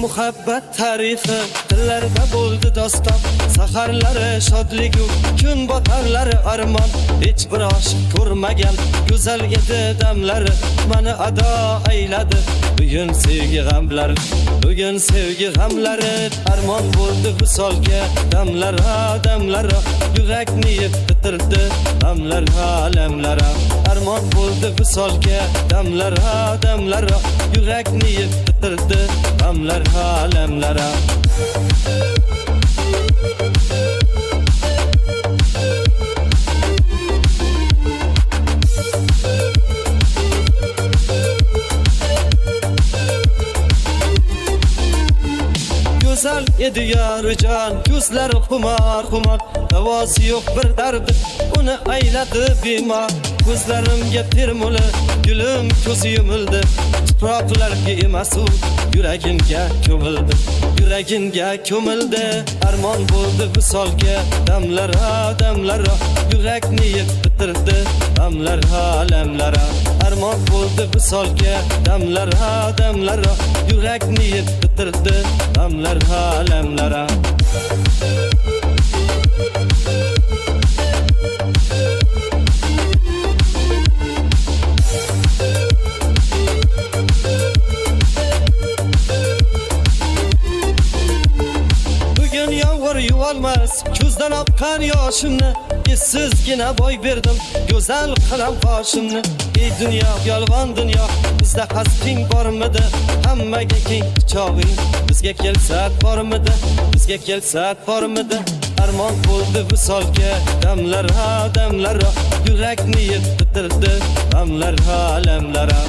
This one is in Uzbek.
muhabbat tarifi dillarda bo'ldi doston, saharlari shodligu kun botarlari armon. Hech bir oshiq ko'rmagan go'zal edi damlari, meni ado ayladi bugun sevgi g'amlari. Bugun sevgi g'amlari armon bo'ldi visolga, damlara yurakni yeb bitirdi g'amlara alamlara. Armon bo'ldi visolga, damlara yurakni yeb bitirdi g'amlara alamlara. Güzel edi yarıcan, gözleri xumar, davası yok bir derdi, onu ayladı bimar. Gözlerimge termuli, gülüm ko'zi yumildi, tuproqlarga emas u yuragimga ko'mildi. Armon bo'ldi visolga, damlara yurakni yeb bitirdi g'amlara alamlara. Armon bo'ldi visolga, damlara yurakni yeb bitirdi g'amlara alamlara. Yuvalmaz ko'zdan oqqan yoshimni, sizgina boy berdim go'zal qalam qoshimni. Ey dunyo, yolg'on dunyo, bizda qasding bormidi? Hammaga keng quchog'ing bizga kelsa bormidi? Armon bo'ldi visolga, damlara yurakni yeb bitirdi g'amlara alamlara.